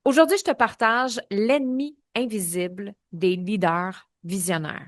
Aujourd'hui, je te partage l'ennemi invisible des leaders visionnaires.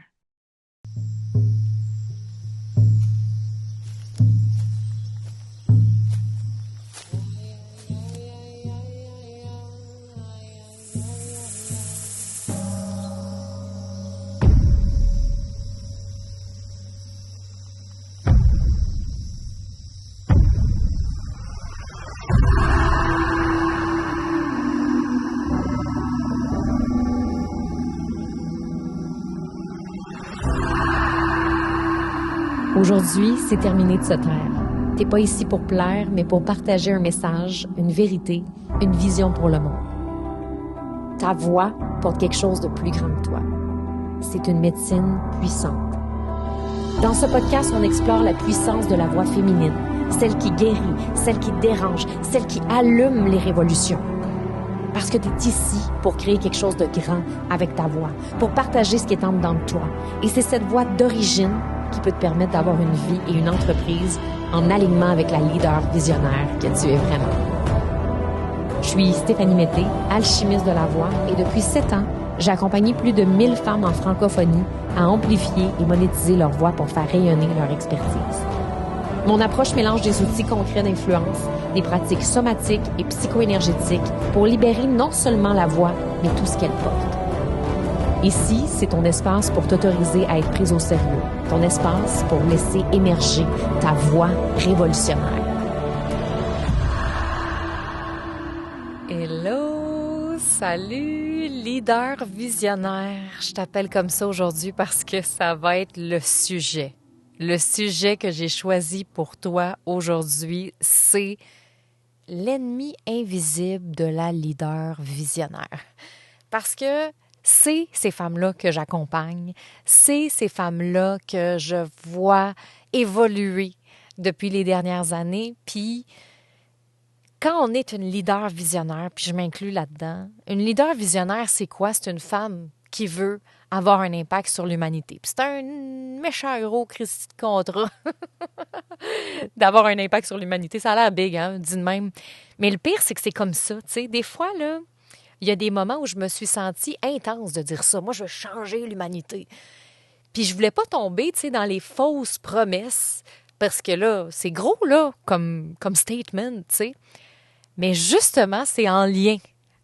Aujourd'hui, c'est terminé de se taire. T'es pas ici pour plaire, mais pour partager un message, une vérité, une vision pour le monde. Ta voix porte quelque chose de plus grand que toi. C'est une médecine puissante. Dans ce podcast, on explore la puissance de la voix féminine, celle qui guérit, celle qui dérange, celle qui allume les révolutions. Parce que tu es ici pour créer quelque chose de grand avec ta voix, pour partager ce qui est en dedans de toi. Et c'est cette voix d'origine qui peut te permettre d'avoir une vie et une entreprise en alignement avec la leader visionnaire que tu es vraiment. Je suis Stéphanie Mété, alchimiste de la voix, et depuis 7 ans, j'ai accompagné plus de 1000 femmes en francophonie à amplifier et monétiser leur voix pour faire rayonner leur expertise. Mon approche mélange des outils concrets d'influence, des pratiques somatiques et psycho-énergétiques pour libérer non seulement la voix, mais tout ce qu'elle porte. Ici, c'est ton espace pour t'autoriser à être prise au sérieux, ton espace pour laisser émerger ta voix révolutionnaire. Hello, salut, leader visionnaire. Je t'appelle comme ça aujourd'hui parce que ça va être le sujet. Le sujet que j'ai choisi pour toi aujourd'hui, c'est l'ennemi invisible de la leader visionnaire. Parce que c'est ces femmes-là que j'accompagne, c'est ces femmes-là que je vois évoluer depuis les dernières années. Puis, quand on est une leader visionnaire, puis je m'inclus là-dedans, une leader visionnaire, c'est quoi? C'est une femme qui veut avoir un impact sur l'humanité. Puis c'est un méchant gros Christy de contrat d'avoir un impact sur l'humanité. Ça a l'air big, hein, dit de même. Mais le pire, c'est que c'est comme ça, tu sais. Des fois, là, il y a des moments où je me suis sentie intense de dire ça. Moi, je veux changer l'humanité. Puis je voulais pas tomber, tu sais, dans les fausses promesses, parce que là, c'est gros, là, comme statement, tu sais. Mais justement, c'est en lien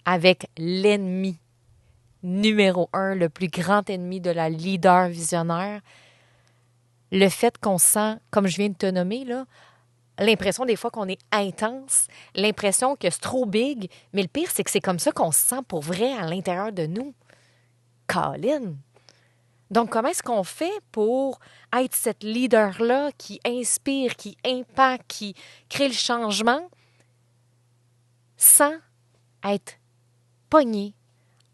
avec l'ennemi numéro 1, le plus grand ennemi de la leader visionnaire. Le fait qu'on sent, comme je viens de te nommer, là, l'impression des fois qu'on est intense, l'impression que c'est trop big, mais le pire, c'est que c'est comme ça qu'on se sent pour vrai à l'intérieur de nous. Colin! Donc, comment est-ce qu'on fait pour être cette leader-là qui inspire, qui impacte, qui crée le changement sans être pogné,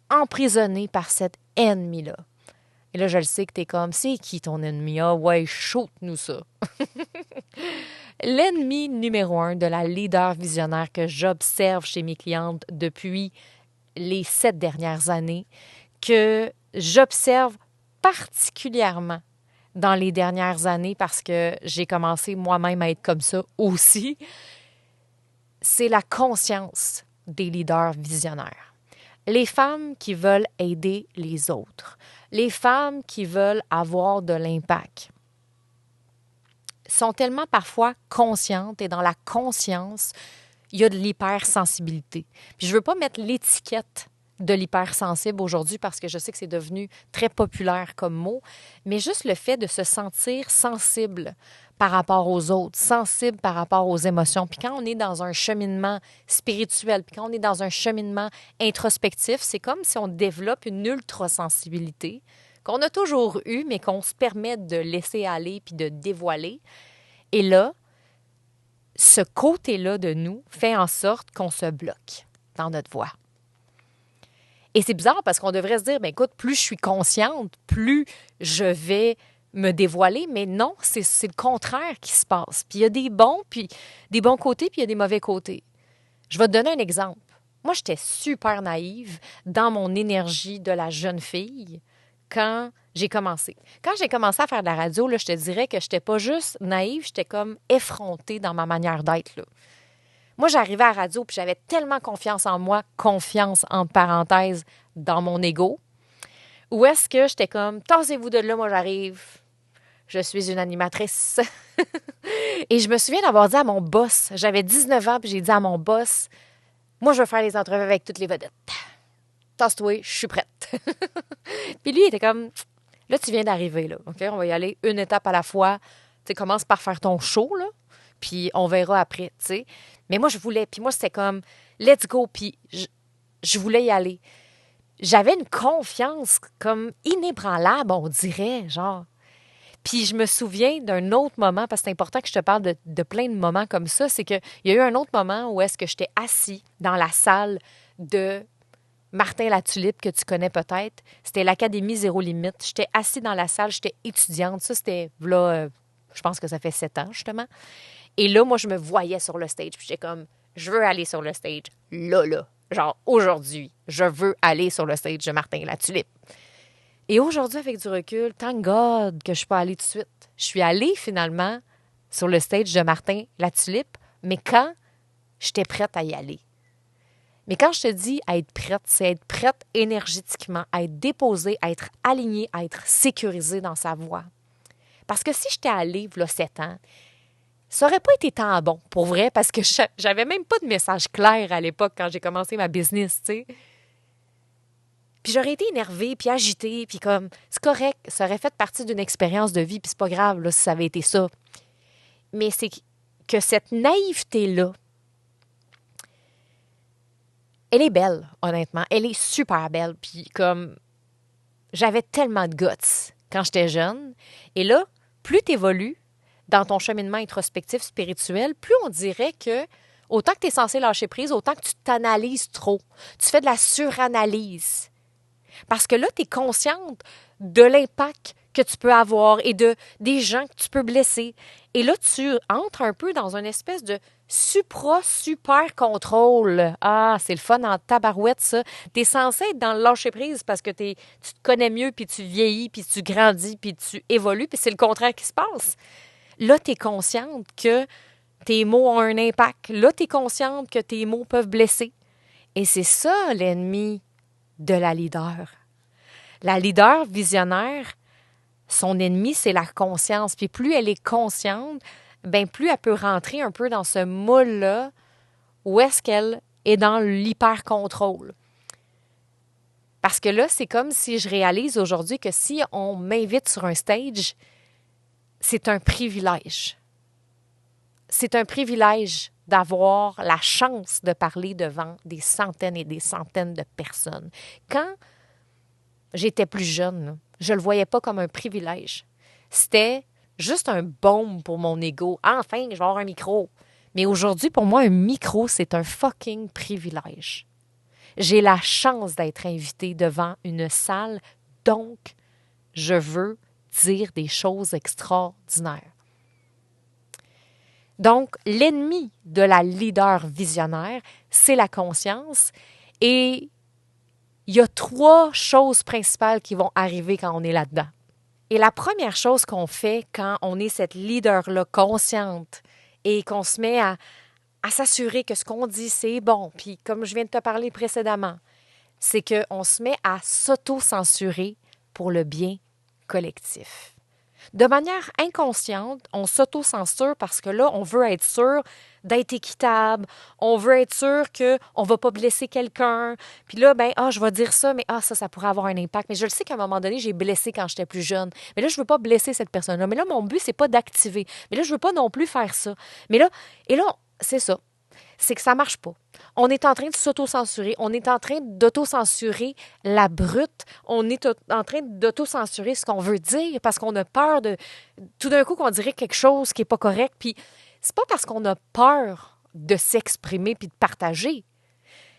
emprisonné par cet ennemi-là? Et là, je le sais que t'es comme, c'est qui ton ennemi? Ah ouais, shoot-nous ça. L'ennemi numéro 1 de la leader visionnaire que j'observe chez mes clientes depuis les 7 dernières années, que j'observe particulièrement dans les dernières années parce que j'ai commencé moi-même à être comme ça aussi, c'est la conscience des leaders visionnaires. Les femmes qui veulent aider les autres, les femmes qui veulent avoir de l'impact, sont tellement parfois conscientes et dans la conscience, il y a de l'hypersensibilité. Puis je ne veux pas mettre l'étiquette de l'hypersensible aujourd'hui parce que je sais que c'est devenu très populaire comme mot, mais juste le fait de se sentir sensible par rapport aux autres, sensible par rapport aux émotions. Puis quand on est dans un cheminement spirituel, puis quand on est dans un cheminement introspectif, c'est comme si on développe une ultrasensibilité qu'on a toujours eue, mais qu'on se permet de laisser aller puis de dévoiler. Et là, ce côté-là de nous fait en sorte qu'on se bloque dans notre voix. Et c'est bizarre parce qu'on devrait se dire, bien, écoute, plus je suis consciente, plus je vais me dévoiler, mais non, c'est le contraire qui se passe. Puis il y a des bons côtés, puis il y a des mauvais côtés. Je vais te donner un exemple. Moi, j'étais super naïve dans mon énergie de la jeune fille quand j'ai commencé. Quand j'ai commencé à faire de la radio, là, je te dirais que je n'étais pas juste naïve, j'étais comme effrontée dans ma manière d'être, là. Moi, j'arrivais à la radio puis j'avais tellement confiance en moi, confiance entre parenthèses dans mon ego, où est-ce que j'étais comme, tassez-vous de là, moi j'arrive, je suis une animatrice. Et je me souviens d'avoir dit à mon boss, j'avais 19 ans puis j'ai dit à mon boss, moi je veux faire les entrevues avec toutes les vedettes. Tasse-toi, je suis prête. Puis lui, il était comme, là, tu viens d'arriver, là. OK, on va y aller une étape à la fois. Tu sais, commence par faire ton show, là. Puis on verra après, tu sais. Mais moi, je voulais. Puis moi, c'était comme, let's go. Puis je voulais y aller. J'avais une confiance comme inébranlable, on dirait, genre. Puis je me souviens d'un autre moment, parce que c'est important que je te parle de plein de moments comme ça, c'est qu'il y a eu un autre moment où est-ce que j'étais assis dans la salle de Martin Latulippe, que tu connais peut-être. C'était l'Académie Zéro Limite. J'étais assis dans la salle, j'étais étudiante. Ça, c'était là, je pense que ça fait 7 ans, justement. Et là, moi, je me voyais sur le stage. Puis j'étais comme, je veux aller sur le stage. Là. Genre, aujourd'hui, je veux aller sur le stage de Martin Latulippe. Et aujourd'hui, avec du recul, thank God que je suis pas allée tout de suite. Je suis allée, finalement, sur le stage de Martin Latulippe, mais quand j'étais prête à y aller. Mais quand je te dis à être prête, c'est être prête énergétiquement, à être déposée, à être alignée, à être sécurisée dans sa voix. Parce que si j'étais allée, il y a 7 ans, ça n'aurait pas été tant bon, pour vrai, parce que j'avais même pas de message clair à l'époque quand j'ai commencé ma business, tu sais. Puis j'aurais été énervée, puis agitée, puis comme, c'est correct, ça aurait fait partie d'une expérience de vie, puis c'est pas grave, là, si ça avait été ça. Mais c'est que cette naïveté-là, elle est belle, honnêtement. Elle est super belle. Puis comme, j'avais tellement de guts quand j'étais jeune. Et là, plus tu évolues dans ton cheminement introspectif spirituel, plus on dirait que autant que tu es censé lâcher prise, autant que tu t'analyses trop. Tu fais de la suranalyse. Parce que là, tu es consciente de l'impact que tu peux avoir et des gens que tu peux blesser. Et là, tu entres un peu dans une espèce de super contrôle. Ah, c'est le fun en tabarouette, ça. Tu es censé être dans le lâcher-prise parce que tu te connais mieux, puis tu vieillis, puis tu grandis, puis tu évolues, puis c'est le contraire qui se passe. Là, tu es consciente que tes mots ont un impact. Là, tu es consciente que tes mots peuvent blesser. Et c'est ça l'ennemi de la leader. La leader visionnaire, son ennemi, c'est la conscience. Puis plus elle est consciente, bien plus elle peut rentrer un peu dans ce moule-là où est-ce qu'elle est dans l'hyper-contrôle. Parce que là, c'est comme si je réalise aujourd'hui que si on m'invite sur un stage, c'est un privilège. C'est un privilège d'avoir la chance de parler devant des centaines et des centaines de personnes. Quand j'étais plus jeune, je ne le voyais pas comme un privilège. C'était juste un baume pour mon ego. Enfin, je vais avoir un micro. Mais aujourd'hui, pour moi, un micro, c'est un fucking privilège. J'ai la chance d'être invitée devant une salle, donc je veux dire des choses extraordinaires. Donc, l'ennemi de la leader visionnaire, c'est la conscience. Et il y a 3 choses principales qui vont arriver quand on est là-dedans. Et la première chose qu'on fait quand on est cette leader-là consciente et qu'on se met à s'assurer que ce qu'on dit, c'est bon, puis comme je viens de te parler précédemment, c'est qu'on se met à s'auto-censurer pour le bien collectif. De manière inconsciente, on s'auto-censure parce que là, on veut être sûr d'être équitable, on veut être sûr qu'on ne va pas blesser quelqu'un. Puis là, je vais dire ça, mais ça pourrait avoir un impact. Mais je le sais qu'à un moment donné, j'ai blessé quand j'étais plus jeune. Mais là, je ne veux pas blesser cette personne-là. Mais là, mon but, c'est pas d'activer. Mais là, je ne veux pas non plus faire ça. Mais là, c'est ça. C'est que ça marche pas. On est en train de s'auto-censurer. On est en train d'auto-censurer la brute. On est en train d'auto-censurer ce qu'on veut dire parce qu'on a peur de tout d'un coup qu'on dirait quelque chose qui est pas correct. Puis c'est pas parce qu'on a peur de s'exprimer puis de partager.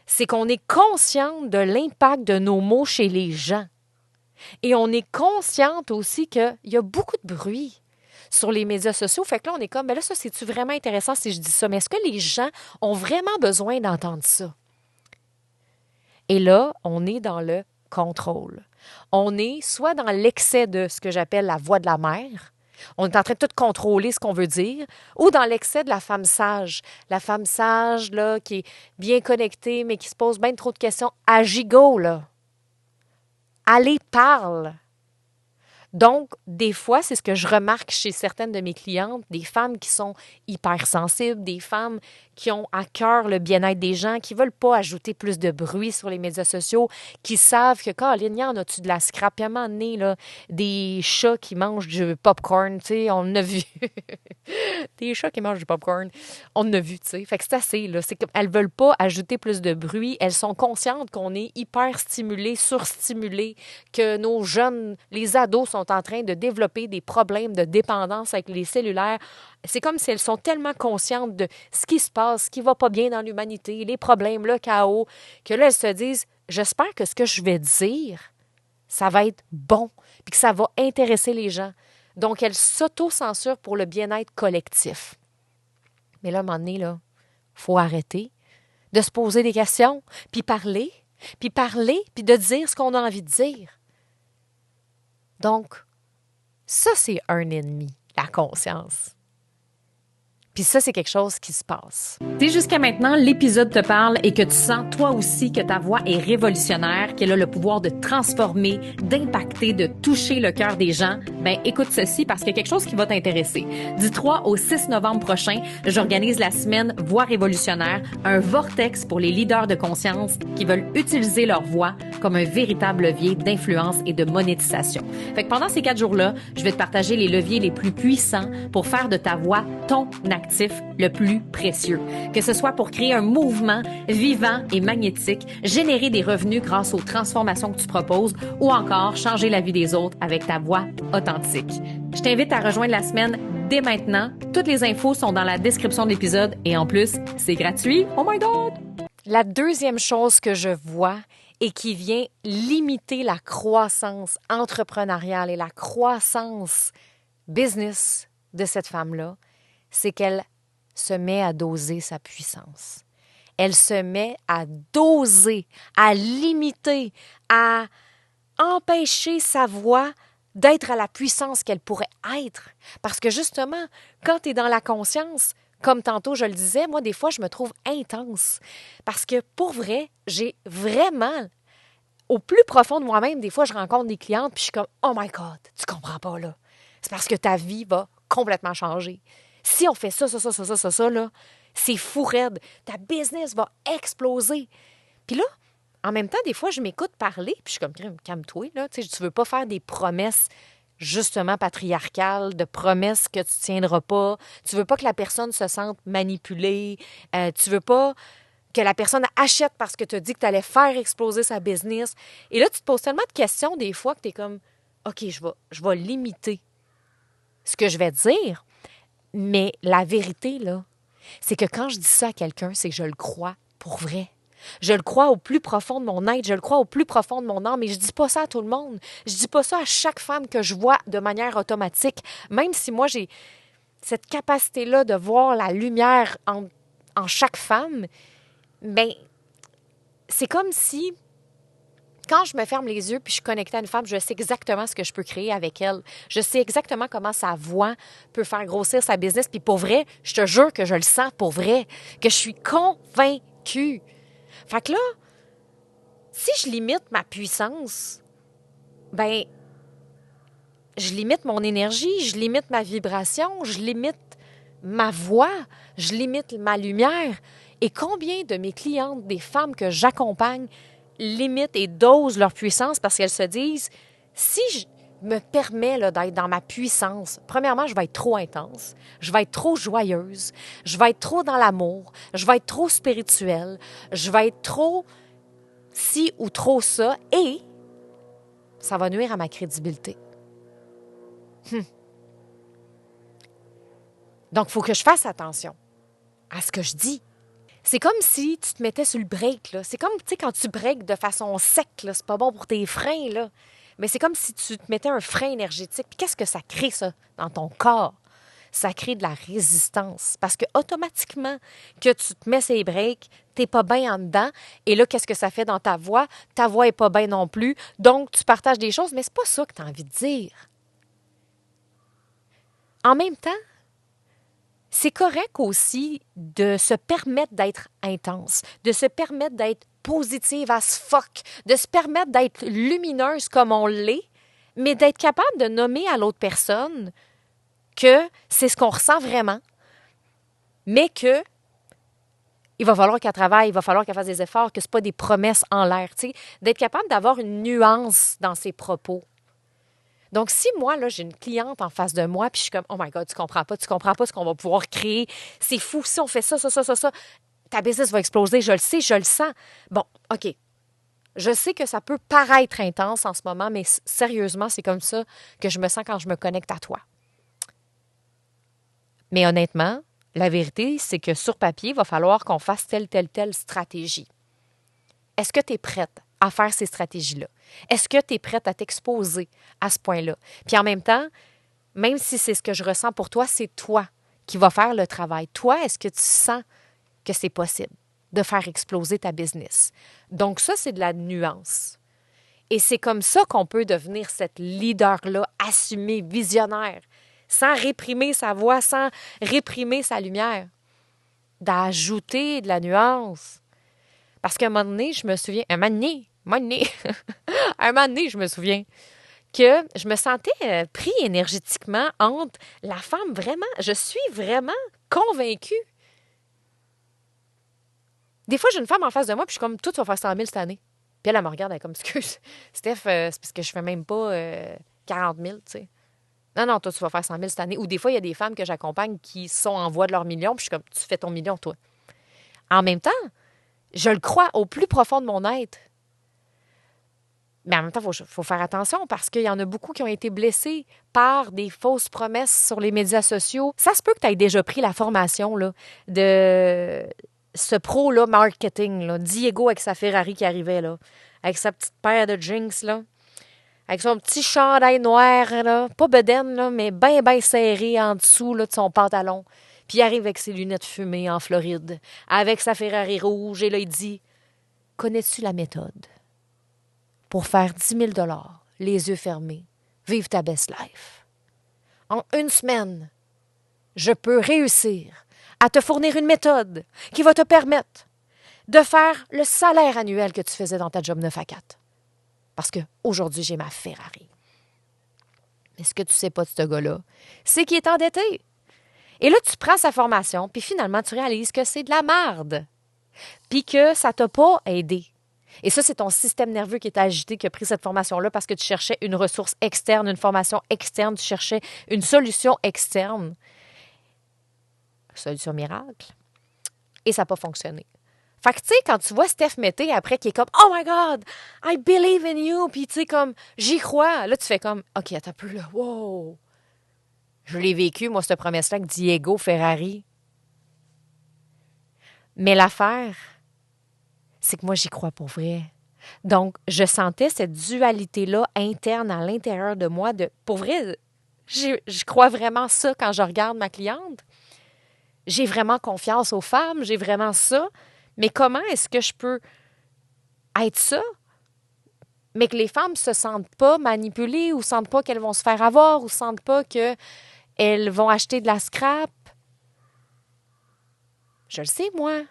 C'est qu'on est consciente de l'impact de nos mots chez les gens. Et on est consciente aussi qu'il y a beaucoup de bruit sur les médias sociaux. Fait que là, on est comme, là, ça, c'est-tu vraiment intéressant si je dis ça? Mais est-ce que les gens ont vraiment besoin d'entendre ça? Et là, on est dans le contrôle. On est soit dans l'excès de ce que j'appelle la voix de la mère, On est en train de tout contrôler ce qu'on veut dire. Ou dans l'excès de la femme sage. La femme sage, là, qui est bien connectée, mais qui se pose bien trop de questions. À gigot, là. Allez, parle. Donc, des fois, c'est ce que je remarque chez certaines de mes clientes, des femmes qui sont hypersensibles, des femmes qui ont à cœur le bien-être des gens, qui ne veulent pas ajouter plus de bruit sur les médias sociaux, qui savent que, Caroline, y en a-tu de la scrap? Il y a un moment donné, là, des chats qui mangent du popcorn, tu sais, on en a vu. Des chats qui mangent du popcorn, on en a vu, tu sais. Fait que c'est assez, là. C'est qu'elles ne veulent pas ajouter plus de bruit. Elles sont conscientes qu'on est hyper stimulés, surstimulés, que nos jeunes, les ados sont en train de développer des problèmes de dépendance avec les cellulaires. C'est comme si elles sont tellement conscientes de ce qui se passe, ce qui va pas bien dans l'humanité, les problèmes, le chaos, que là, elles se disent, j'espère que ce que je vais dire, ça va être bon, puis que ça va intéresser les gens. Donc, elles s'auto-censurent pour le bien-être collectif. Mais là, à un moment donné, il faut arrêter de se poser des questions, puis parler, puis de dire ce qu'on a envie de dire. Donc, ça, c'est un ennemi, la conscience. Puis ça, c'est quelque chose qui se passe. Si jusqu'à maintenant, l'épisode te parle et que tu sens toi aussi que ta voix est révolutionnaire, qu'elle a le pouvoir de transformer, d'impacter, de toucher le cœur des gens, ben écoute ceci parce qu'il y a quelque chose qui va t'intéresser. Du 3 au 6 novembre prochain, j'organise la semaine Voix révolutionnaire, un vortex pour les leaders de conscience qui veulent utiliser leur voix comme un véritable levier d'influence et de monétisation. Fait que pendant ces 4 jours-là, je vais te partager les leviers les plus puissants pour faire de ta voix ton actif le plus précieux. Que ce soit pour créer un mouvement vivant et magnétique, générer des revenus grâce aux transformations que tu proposes ou encore changer la vie des autres avec ta voix authentique. Je t'invite à rejoindre la semaine dès maintenant. Toutes les infos sont dans la description de l'épisode et en plus, c'est gratuit. Oh my God! La deuxième chose que je vois et qui vient limiter la croissance entrepreneuriale et la croissance business de cette femme-là, c'est qu'elle se met à doser sa puissance. Elle se met à doser, à limiter, à empêcher sa voix d'être à la puissance qu'elle pourrait être. Parce que justement, quand tu es dans la conscience, comme tantôt je le disais, moi, des fois, je me trouve intense. Parce que pour vrai, j'ai vraiment, au plus profond de moi-même, des fois, je rencontre des clientes puis je suis comme « Oh my God, tu comprends pas, là. » C'est parce que ta vie va complètement changer. Si on fait ça, là, c'est fou raide. Ta business va exploser. Puis là, en même temps, des fois, je m'écoute parler, puis je suis comme, calme-toi, là. Tu sais, tu veux pas faire des promesses, justement, patriarcales, de promesses que tu tiendras pas. Tu veux pas que la personne se sente manipulée. Tu veux pas que la personne achète parce que tu as dit que tu allais faire exploser sa business. Et là, tu te poses tellement de questions, des fois, que tu es comme, OK, je vais limiter ce que je vais dire. Mais la vérité, là, c'est que quand je dis ça à quelqu'un, c'est que je le crois pour vrai. Je le crois au plus profond de mon être, je le crois au plus profond de mon âme, mais je dis pas ça à tout le monde. Je dis pas ça à chaque femme que je vois de manière automatique. Même si moi, j'ai cette capacité-là de voir la lumière en chaque femme, bien, c'est comme si quand je me ferme les yeux puis je suis connectée à une femme, je sais exactement ce que je peux créer avec elle. Je sais exactement comment sa voix peut faire grossir sa business. Puis pour vrai, je te jure que je le sens pour vrai, que je suis convaincue. Fait que là, si je limite ma puissance, ben, je limite mon énergie, je limite ma vibration, je limite ma voix, je limite ma lumière. Et combien de mes clientes, des femmes que j'accompagne, limitent et dosent leur puissance parce qu'elles se disent, si je me permets là, d'être dans ma puissance, premièrement, je vais être trop intense, je vais être trop joyeuse, je vais être trop dans l'amour, je vais être trop spirituelle, je vais être trop ci ou trop ça, et ça va nuire à ma crédibilité. Donc, il faut que je fasse attention à ce que je dis. C'est comme si tu te mettais sur le break, là. C'est comme, tu sais, quand tu breaks de façon sec, là, c'est pas bon pour tes freins, là. Mais c'est comme si tu te mettais un frein énergétique. Puis qu'est-ce que ça crée, ça, dans ton corps? Ça crée de la résistance. Parce que automatiquement, que tu te mets ces breaks, t'es pas bien en dedans. Et là, qu'est-ce que ça fait dans ta voix? Ta voix est pas bien non plus. Donc, tu partages des choses, mais c'est pas ça que tu as envie de dire. En même temps, c'est correct aussi de se permettre d'être intense, de se permettre d'être positive as fuck, de se permettre d'être lumineuse comme on l'est, mais d'être capable de nommer à l'autre personne que c'est ce qu'on ressent vraiment, mais que il va falloir qu'elle travaille, il va falloir qu'elle fasse des efforts, que ce n'est pas des promesses en l'air, tu sais, d'être capable d'avoir une nuance dans ses propos. Donc, si moi, là, j'ai une cliente en face de moi, puis je suis comme, oh my God, tu comprends pas ce qu'on va pouvoir créer. C'est fou, si on fait ça, ta business va exploser, je le sais, je le sens. Bon, OK. Je sais que ça peut paraître intense en ce moment, mais sérieusement, c'est comme ça que je me sens quand je me connecte à toi. Mais honnêtement, la vérité, c'est que sur papier, il va falloir qu'on fasse telle stratégie. Est-ce que tu es prête à faire ces stratégies-là? Est-ce que tu es prête à t'exposer à ce point-là? Puis en même temps, même si c'est ce que je ressens pour toi, c'est toi qui vas faire le travail. Toi, est-ce que tu sens que c'est possible de faire exploser ta business? Donc ça, c'est de la nuance. Et c'est comme ça qu'on peut devenir cette leader-là, assumée, visionnaire, sans réprimer sa voix, sans réprimer sa lumière. D'ajouter de la nuance. Parce qu'à un moment donné, je me souviens, un moment donné, je me souviens que je me sentais pris énergétiquement entre la femme vraiment, je suis vraiment convaincue. Des fois, j'ai une femme en face de moi, puis je suis comme, tout va faire 100 000 cette année. Puis elle me regarde, elle est comme, excuse, Steph, c'est parce que je fais même pas 40 000, tu sais. Non, toi, tu vas faire 100 000 cette année. Ou des fois, il y a des femmes que j'accompagne qui sont en voie de leur million, puis je suis comme, tu fais ton million, toi. En même temps, je le crois au plus profond de mon être. Mais en même temps, il faut faire attention parce qu'il y en a beaucoup qui ont été blessés par des fausses promesses sur les médias sociaux. Ça se peut que tu aies déjà pris la formation là, de ce pro-là, marketing, là, Diego avec sa Ferrari qui arrivait, là, avec sa petite paire de jeans, là, avec son petit chandail noir, là, pas bedaine, là, mais bien serré en dessous là, de son pantalon. Puis il arrive avec ses lunettes fumées en Floride, avec sa Ferrari rouge, et là, il dit « Connais-tu la méthode pour faire 10 000 $, les yeux fermés, vivre ta best life? En une semaine, je peux réussir à te fournir une méthode qui va te permettre de faire le salaire annuel que tu faisais dans ta job 9 à 4. Parce qu'aujourd'hui, j'ai ma Ferrari. » Mais ce que tu sais pas de ce gars-là, c'est qu'il est endetté. Et là, tu prends sa formation, puis finalement, tu réalises que c'est de la merde. Puis que ça t'a pas aidé. Et ça, c'est ton système nerveux qui est agité, qui a pris cette formation-là parce que tu cherchais une ressource externe, une formation externe, tu cherchais une solution externe. Solution miracle. Et ça n'a pas fonctionné. Fait que, tu sais, quand tu vois Steph Mété après qui est comme « Oh my God, I believe in you », puis tu sais, comme « J'y crois », là, tu fais comme « OK, attends un peu là, wow ». Je l'ai vécu, moi, cette promesse-là avec Diego Ferrari. Mais l'affaire, c'est que moi, j'y crois pour vrai. Donc, je sentais cette dualité-là interne à l'intérieur de moi. Pour vrai, je crois vraiment ça quand je regarde ma cliente. J'ai vraiment confiance aux femmes, j'ai vraiment ça. Mais comment est-ce que je peux être ça, mais que les femmes ne se sentent pas manipulées ou ne sentent pas qu'elles vont se faire avoir ou ne sentent pas qu'elles vont acheter de la scrap? Je le sais, moi,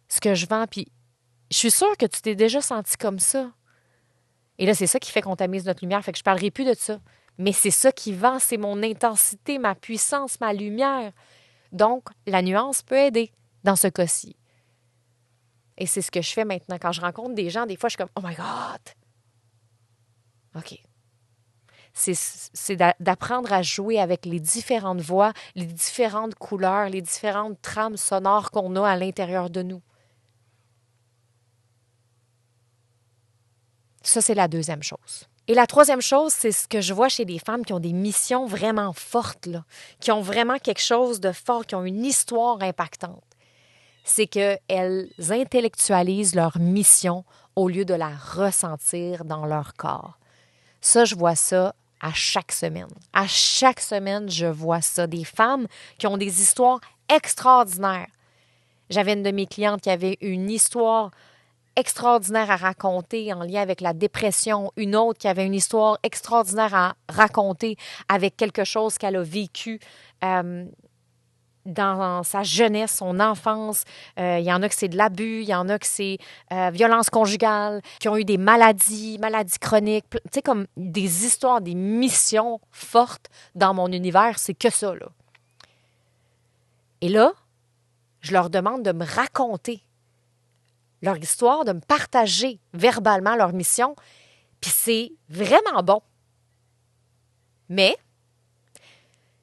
ce que je vends, puis je suis sûre que tu t'es déjà senti comme ça. Et là, c'est ça qui fait qu'on tamise notre lumière, fait que je ne parlerai plus de ça. Mais c'est ça qui vend, c'est mon intensité, ma puissance, ma lumière. Donc, la nuance peut aider dans ce cas-ci. Et c'est ce que je fais maintenant. Quand je rencontre des gens, des fois, je suis comme « Oh my God! » OK. C'est d'apprendre à jouer avec les différentes voix, les différentes couleurs, les différentes trames sonores qu'on a à l'intérieur de nous. Ça, c'est la deuxième chose. Et la troisième chose, c'est ce que je vois chez des femmes qui ont des missions vraiment fortes, là, qui ont vraiment quelque chose de fort, qui ont une histoire impactante. C'est qu'elles intellectualisent leur mission au lieu de la ressentir dans leur corps. Ça, je vois ça à chaque semaine. À chaque semaine, je vois ça. Des femmes qui ont des histoires extraordinaires. J'avais une de mes clientes qui avait une histoire extraordinaire à raconter en lien avec la dépression, une autre qui avait une histoire extraordinaire à raconter avec quelque chose qu'elle a vécu dans sa jeunesse, son enfance. Il y en a que c'est de l'abus, il y en a que c'est violence conjugale, qui ont eu des maladies chroniques, tu sais, comme des histoires, des missions fortes dans mon univers, c'est que ça, là. Et là, je leur demande de me raconter leur histoire, de me partager verbalement leur mission, puis c'est vraiment bon. Mais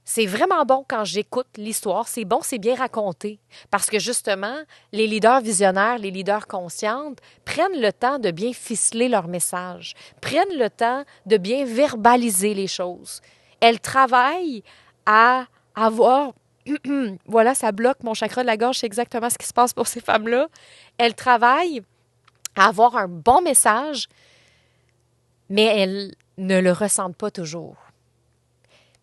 c'est vraiment bon quand j'écoute l'histoire. C'est bon, c'est bien raconté. Parce que justement, les leaders visionnaires, les leaders conscientes prennent le temps de bien ficeler leur message, prennent le temps de bien verbaliser les choses. Elles travaillent à avoir... Voilà, ça bloque mon chakra de la gorge, c'est exactement ce qui se passe pour ces femmes-là. Elles travaillent à avoir un bon message, mais elles ne le ressentent pas toujours.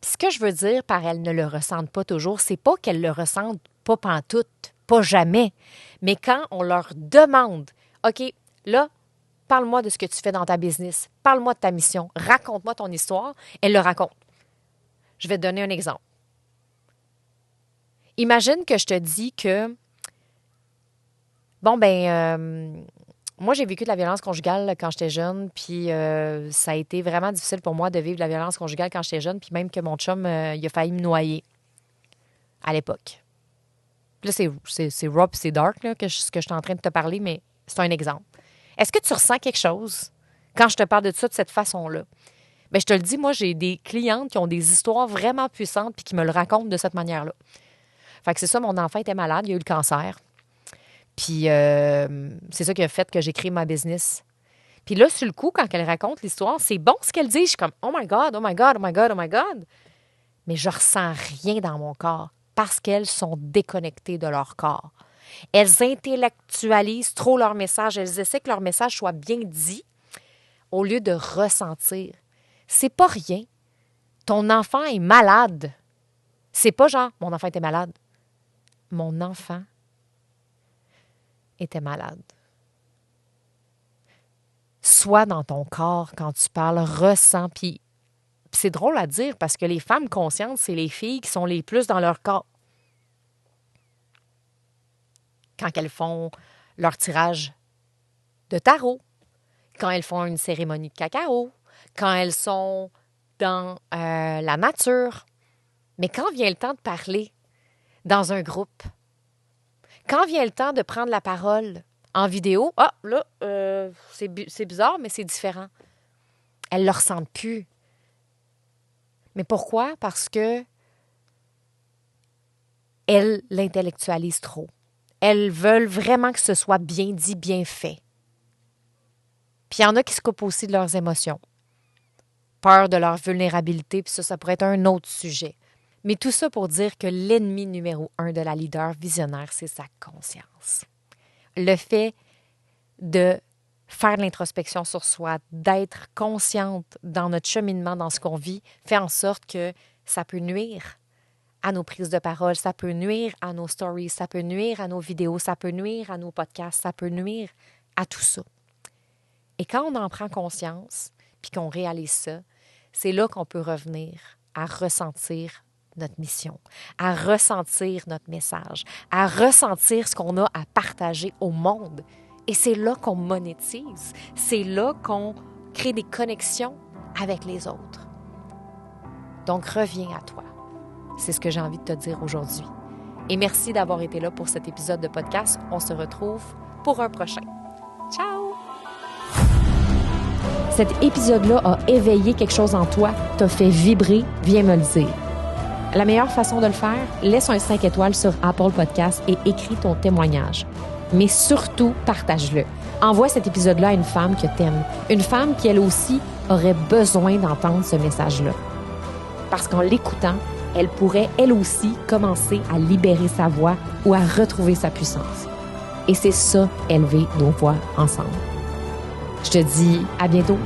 Puis ce que je veux dire par elles ne le ressentent pas toujours, c'est pas qu'elles le ressentent pas pantoute, pas jamais, mais quand on leur demande, OK, là, parle-moi de ce que tu fais dans ta business, parle-moi de ta mission, raconte-moi ton histoire, elles le racontent. Je vais te donner un exemple. Imagine que je te dis que, moi, j'ai vécu de la violence conjugale quand j'étais jeune, puis ça a été vraiment difficile pour moi de vivre de la violence conjugale quand j'étais jeune, puis même que mon chum, il a failli me noyer à l'époque. Là, c'est raw puis c'est dark, là, ce que je suis en train de te parler, mais c'est un exemple. Est-ce que tu ressens quelque chose quand je te parle de ça de cette façon-là? Bien, je te le dis, moi, j'ai des clientes qui ont des histoires vraiment puissantes puis qui me le racontent de cette manière-là. Fait que c'est ça, mon enfant était malade, il a eu le cancer. Puis c'est ça qui a fait que j'ai créé ma business. Puis là, sur le coup, quand elle raconte l'histoire, c'est bon ce qu'elle dit. Je suis comme « Oh my God, oh my God, oh my God, oh my God ». Mais je ressens rien dans mon corps parce qu'elles sont déconnectées de leur corps. Elles intellectualisent trop leur message. Elles essaient que leur message soit bien dit au lieu de ressentir. C'est pas rien. Ton enfant est malade. C'est pas genre « Mon enfant était malade ». Mon enfant était malade. Sois dans ton corps quand tu parles, ressens. Puis c'est drôle à dire parce que les femmes conscientes, c'est les filles qui sont les plus dans leur corps. Quand elles font leur tirage de tarot, quand elles font une cérémonie de cacao, quand elles sont dans la nature. Mais quand vient le temps de parler dans un groupe, quand vient le temps de prendre la parole en vidéo, c'est bizarre, mais c'est différent. Elles ne le ressentent plus. Mais pourquoi? Parce que elles l'intellectualisent trop. Elles veulent vraiment que ce soit bien dit, bien fait. Puis il y en a qui se coupent aussi de leurs émotions. Peur de leur vulnérabilité, puis ça pourrait être un autre sujet. Mais tout ça pour dire que l'ennemi numéro 1 de la leader visionnaire, c'est sa conscience. Le fait de faire de l'introspection sur soi, d'être consciente dans notre cheminement, dans ce qu'on vit, fait en sorte que ça peut nuire à nos prises de parole, ça peut nuire à nos stories, ça peut nuire à nos vidéos, ça peut nuire à nos podcasts, ça peut nuire à tout ça. Et quand on en prend conscience, puis qu'on réalise ça, c'est là qu'on peut revenir à ressentir notre mission, à ressentir notre message, à ressentir ce qu'on a à partager au monde. Et c'est là qu'on monétise, c'est là qu'on crée des connexions avec les autres. Donc, reviens à toi. C'est ce que j'ai envie de te dire aujourd'hui. Et merci d'avoir été là pour cet épisode de podcast. On se retrouve pour un prochain. Ciao! Cet épisode-là a éveillé quelque chose en toi, t'a fait vibrer, viens me le dire. La meilleure façon de le faire, laisse un 5 étoiles sur Apple Podcasts et écris ton témoignage. Mais surtout, partage-le. Envoie cet épisode-là à une femme que t'aimes. Une femme qui, elle aussi, aurait besoin d'entendre ce message-là. Parce qu'en l'écoutant, elle pourrait, elle aussi, commencer à libérer sa voix ou à retrouver sa puissance. Et c'est ça, élever nos voix ensemble. Je te dis à bientôt